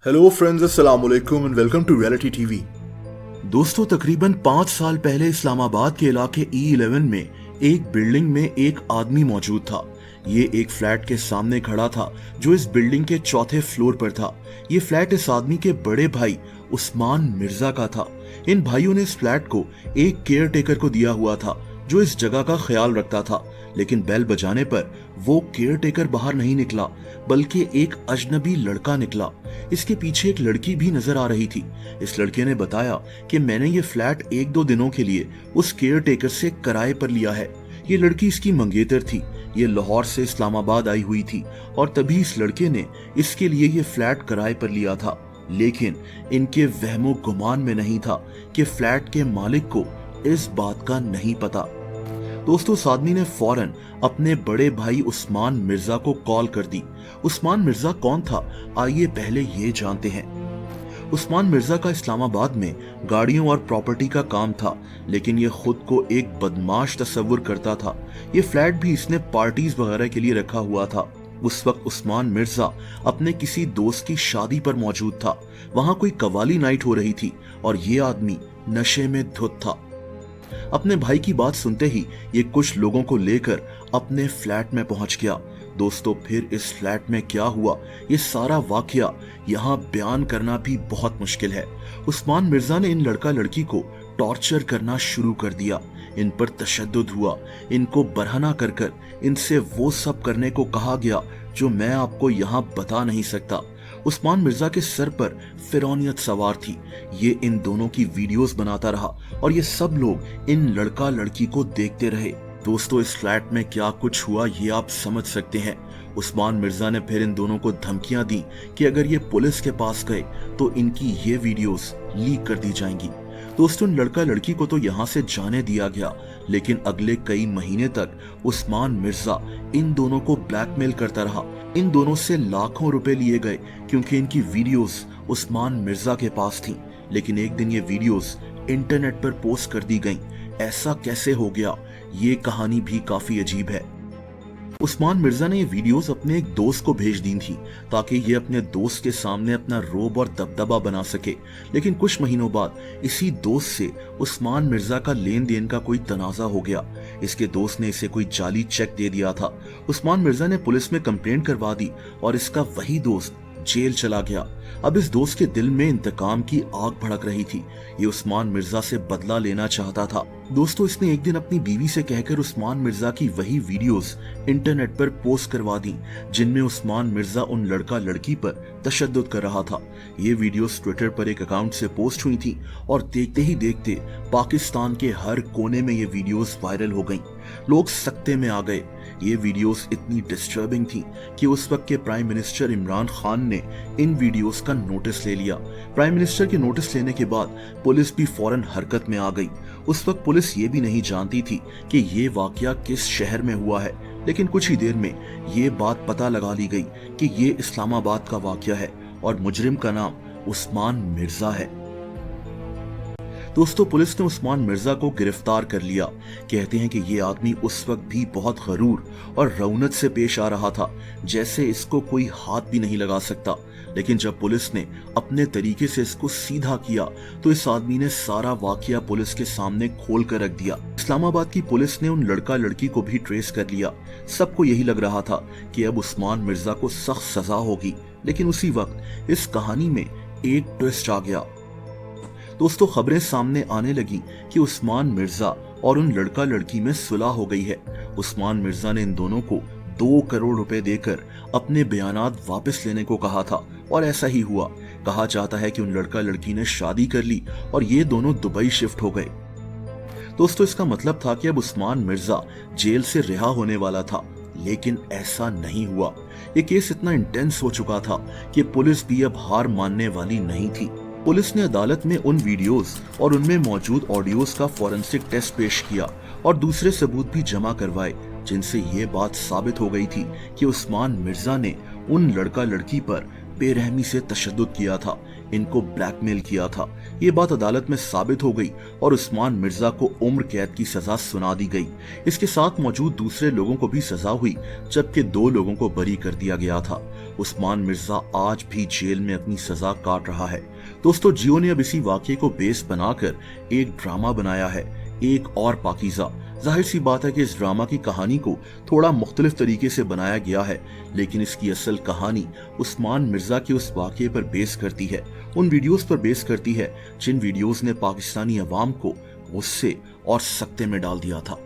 Hello friends, अस्सलाम वालेकुम and welcome to reality TV. दोस्तों, तकरीबन 5 साल पहले इस्लामाबाद के इलाके E11 में एक बिल्डिंग में एक आदमी मौजूद था। ये एक फ्लैट के सामने खड़ा था जो इस बिल्डिंग के चौथे फ्लोर पर था। ये फ्लैट इस आदमी के बड़े भाई उस्मान मिर्जा का था। इन भाइयों ने इस फ्लैट को एक केयर टेकर को दिया हुआ था जो इस जगह का ख्याल रखता था, लेकिन बेल बजाने पर वो केयर टेकर बाहर नहीं निकला बल्कि एक अजनबी लड़का निकला। इसके पीछे एक लड़की भी नजर आ रही थी। इस लड़के ने बताया कि मैंने ये फ्लैट 1-2 दिनों के लिए उस केयर टेकर से किराए पर लिया है। ये लड़की इसकी मंगेतर थी। ये लाहौर से इस्लामाबाद आई हुई थी और तभी इस लड़के ने इसके लिए ये फ्लैट किराए पर लिया था। लेकिन इनके वहमो गुमान में नहीं था कि फ्लैट के मालिक को इस बात का नहीं पता। दोस्तों, उस आदमी ने फौरन अपने बड़े भाई उस्मान मिर्जा को कॉल कर दी। उस्मान मिर्जा कौन था, आइए पहले ये जानते हैं। उस्मान मिर्जा का इस्लामाबाद में गाड़ियों और प्रॉपर्टी का काम था, लेकिन ये खुद को एक बदमाश तस्वुर करता था। ये फ्लैट भी इसने पार्टीज वगैरह के लिए रखा हुआ था। उस वक्त उस्मान मिर्जा अपने किसी दोस्त की शादी पर मौजूद था। वहां कोई कवाली नाइट हो रही थी और ये आदमी नशे में धुत था। अपने भाई की बात सुनते ही ये कुछ लोगों को लेकर अपने फ्लैट में पहुंच गया। दोस्तों, फिर इस फ्लैट में क्या हुआ, ये सारा वाकया यहाँ बयान करना भी बहुत मुश्किल है। उस्मान मिर्जा ने इन लड़का लड़की को टॉर्चर करना शुरू कर दिया। इन पर तशद्दुद हुआ। इनको बरहना कर कर इनसे वो सब करने को कहा गया जो मैं आपको यहाँ बता नहीं सकता। उस्मान मिर्जा के सर पर फिरौनियत सवार थी। ये इन दोनों की वीडियोस बनाता रहा और ये सब लोग इन लड़का लड़की को देखते रहे। दोस्तों, इस फ्लैट में क्या कुछ हुआ ये आप समझ सकते हैं। उस्मान मिर्जा ने फिर इन दोनों को धमकियां दी कि अगर ये पुलिस के पास गए तो इनकी ये वीडियोस लीक कर दी जाएंगी। दोस्तों, लड़का लड़की को तो यहाँ से जाने दिया गया, लेकिन अगले कई महीने तक उस्मान मिर्जा इन दोनों को ब्लैकमेल करता रहा। इन दोनों से लाखों रुपए लिए गए क्योंकि इनकी वीडियोस उस्मान मिर्जा के पास थी। लेकिन एक दिन ये वीडियोस इंटरनेट पर पोस्ट कर दी गईं। ऐसा कैसे हो गया, ये कहानी भी काफी अजीब है। उस्मान मिर्जा ने ये वीडियोस अपने एक दोस्त को भेज दी थी ताकि ये अपने दोस्त के सामने अपना रोब और दबदबा बना सके। लेकिन कुछ महीनों बाद इसी दोस्त से उस्मान मिर्जा का लेन देन का कोई तनाजा हो गया। इसके दोस्त ने इसे कोई जाली चेक दे दिया था। उस्मान मिर्जा ने पुलिस में कंप्लेंट करवा दी और इसका वही दोस्त जेल चला गया। अब इस दोस्त के दिल में इंतकाम की आग भड़क रही थी। ये उस्मान मिर्जा से बदला लेना चाहता था। दोस्तों, इसने एक दिन अपनी बीवी से कहकर उस्मान मिर्जा की वही वीडियोस इंटरनेट पर पोस्ट करवा दी जिनमें उस्मान मिर्जा उन लड़का लड़की पर तशद्दुद कर रहा था। ये वीडियोस ट्विटर पर एक अकाउंट से पोस्ट हुई थी और देखते ही देखते पाकिस्तान के हर कोने में ये वीडियोस वायरल हो गईं। लोग सकते में आ गए। ये वीडियोस इतनी डिस्टर्बिंग थी कि उस वक्त के प्राइम मिनिस्टर इमरान खान ने इन वीडियोस का नोटिस ले लिया। प्राइम मिनिस्टर के नोटिस लेने के बाद पुलिस भी फौरन हरकत में आ गई। उस वक्त पुलिस ये भी नहीं जानती थी कि ये वाकया किस शहर में हुआ है, लेकिन कुछ ही देर में ये बात पता लगा ली गई कि ये इस्लामाबाद का वाकया है और मुजरिम का नाम उस्मान मिर्जा है। दोस्तों, पुलिस ने उस्मान मिर्जा को गिरफ्तार कर लिया। कहते हैं कि ये आदमी उस वक्त भी बहुत गरूर और रौनक से पेश आ रहा था, जैसे इसको कोई हाथ भी नहीं लगा सकता। लेकिन जब पुलिस ने अपने तरीके से इसको सीधा किया तो इस आदमी ने सारा वाकया पुलिस के सामने खोल कर रख दिया। इस्लामाबाद की पुलिस ने उन लड़का लड़की को भी ट्रेस कर लिया। सबको यही लग रहा था कि अब उस्मान मिर्जा को सख्त सजा होगी, लेकिन उसी वक्त इस कहानी में एक ट्विस्ट आ गया। दोस्तों, खबरें सामने आने लगी कि उस्मान मिर्जा और उन लड़का लड़की में सुलह हो गई है। उस्मान मिर्जा ने इन दोनों को 2 करोड़ रुपए देकर अपने बयानात वापस लेने को कहा था और ऐसा ही हुआ। कहा जाता है कि उन लड़का लड़की ने शादी कर ली और ये दोनों दुबई शिफ्ट हो गए। दोस्तों, इसका मतलब था कि अब उस्मान मिर्जा जेल से रिहा होने वाला था, लेकिन ऐसा नहीं हुआ। ये केस इतना इंटेंस हो चुका था कि पुलिस भी अब हार मानने वाली नहीं थी। पुलिस ने अदालत में उन वीडियोस और उनमें मौजूद ऑडियोस का फॉरेंसिक टेस्ट पेश किया और दूसरे सबूत भी जमा करवाए, जिनसे ये बात साबित हो गई थी कि उस्मान मिर्जा ने उन लड़का लड़की पर बेरहमी से तशद्दुद किया था, इनको ब्लैकमेल किया था। ये बात अदालत में साबित हो गई और उस्मान मिर्जा को उम्र कैद की सजा सुना दी गई। इसके साथ मौजूद दूसरे लोगों को भी सजा हुई, जबकि 2 लोगों को बरी कर दिया गया था। उस्मान मिर्जा आज भी जेल में अपनी सजा काट रहा है। दोस्तों, जियो ने अब इसी वाकये को बेस बनाकर एक ड्रामा बनाया है, एक और पाकीज़ा। जाहिर सी बात है कि इस ड्रामा की कहानी को थोड़ा मुख्तलिफ तरीके से बनाया गया है, लेकिन इसकी असल कहानी उस्मान मिर्जा के उस वाकये पर बेस करती है, उन वीडियोस पर बेस करती है जिन वीडियोस ने पाकिस्तानी अवाम को गुस्से और सख्ते में डाल दिया था।